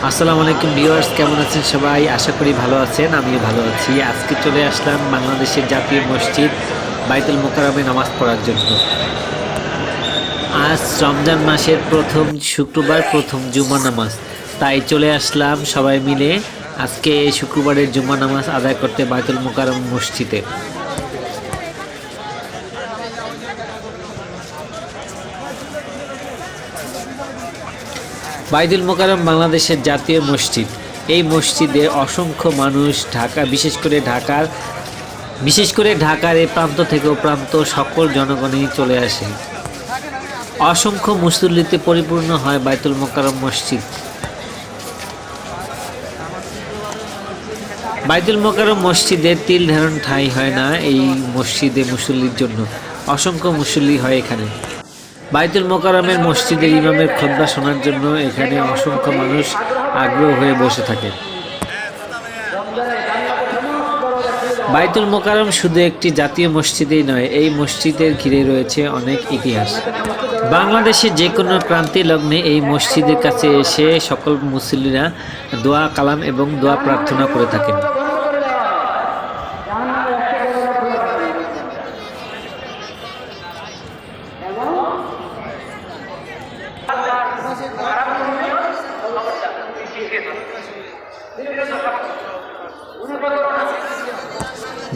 আসসালামু আলাইকুম ভিউয়ার্স, কেমন আছেন সবাই? আশা করি ভালো আছেন। আমিও ভালো আছি। আজকে চলে আসলাম বাংলাদেশের জাতীয় মসজিদ বাইতুল মোকাররমে নামাজ পড়ার জন্য। আজ রমজান মাসের প্রথম শুক্রবার, প্রথম জুমা নামাজ, তাই চলে আসলাম সবাই মিলে আজকে শুক্রবারের জুমা নামাজ আদায় করতে বাইতুল মোকাররম মসজিদে। বাইতুল মোকাররম বাংলাদেশের জাতীয় মসজিদ। এই মসজিদে অসংখ্য মানুষ বিশেষ করে ঢাকার এই প্রান্ত থেকে ও প্রান্ত সকল জনগণই চলে আসে। অসংখ্য মুসল্লিতে পরিপূর্ণ হয় বাইতুল মোকাররম মসজিদ। বাইতুল মোকাররম মসজিদে তিল ধারণ ঠাঁই হয় না। এই মসজিদে মুসল্লির জন্য অসংখ্য মুসল্লি হয় এখানে। বাইতুল মোকাররমের মসজিদের ইমামের খুতবা শোনার জন্য এখানে অসংখ্য মানুষ আগ্রহ হয়ে বসে থাকে। বাইতুল মোকাররম শুধু একটি জাতীয় মসজিদই নয়, এই মসজিদের ঘিরে রয়েছে অনেক ইতিহাস। বাংলাদেশের যে কোনো ক্রান্তি লগ্নে এই মসজিদের কাছে এসে সকল মুসল্লিরা দোয়া কালাম এবং দোয়া প্রার্থনা করে থাকেন।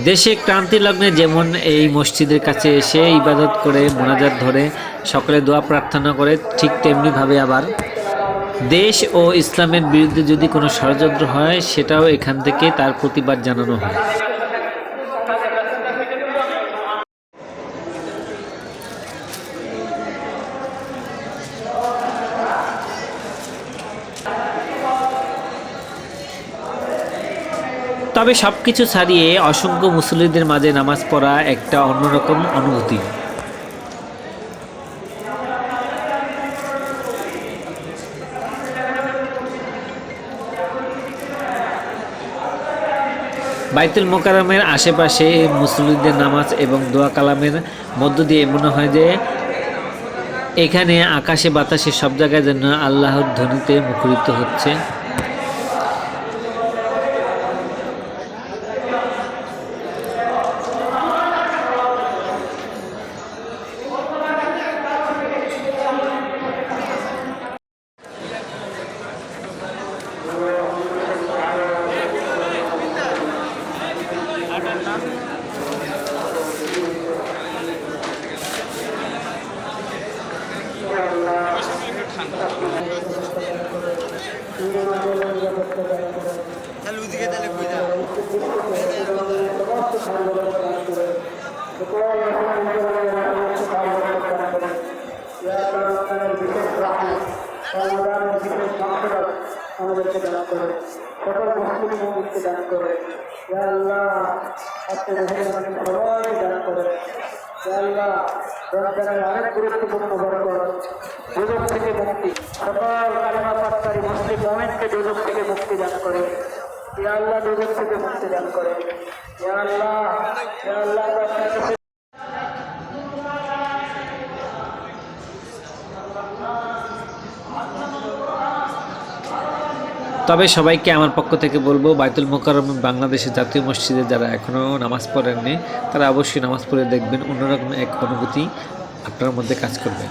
দেশে ক্রান্তি লগ্নে যেমন এই মসজিদের কাছে এসে ইবাদত করে মোনাজাত ধরে সকলে দোয়া প্রার্থনা করে, ঠিক তেমনিভাবে আবার দেশ ও ইসলামের বিরুদ্ধে যদি কোনো ষড়যন্ত্র হয় সেটাও এখান থেকে তার প্রতিবাদ জানানো হয়। তবে সবকিছু ছাড়িয়ে অসংখ্য মুসল্লিদের মাঝে নামাজ পড়া একটা অন্যরকম অনুভূতি। বাইতুল মোকাররমের আশেপাশে মুসল্লিদের নামাজ এবং দোয়া কালামের মধ্য দিয়ে মনে হয় যে এখানে আকাশে বাতাসে সব জায়গায় যেন আল্লাহর ধ্বনিতে মুখরিত হচ্ছে। আমাদেরকে দান করে, সকল মুসলিমকে দান করে। ইয়া আল্লাহ, আজকে মেহেরবানি সবাই দান করে। ইয়া আল্লাহ, রমজানের অনেক গুরুত্বপূর্ণ বরকত, দুজক থেকে মুক্তি, সকল কালিমা পাঠকারী মুসলিম মুমিনকে দুজক থেকে মুক্তি দান করে। ইয়া আল্লাহ, দুজক থেকে মুক্তি দান করে। ইয়া আল্লাহ, ইয়া আল্লাহ, তবে সবাইকে আমার পক্ষ থেকে বলবো, বাইতুল মোকাররম বাংলাদেশের জাতীয় মসজিদে যারা এখনও নামাজ পড়েননি তারা অবশ্যই নামাজ পড়ে দেখবেন, অন্যরকম এক অনুভূতি আপনার মধ্যে কাজ করবে।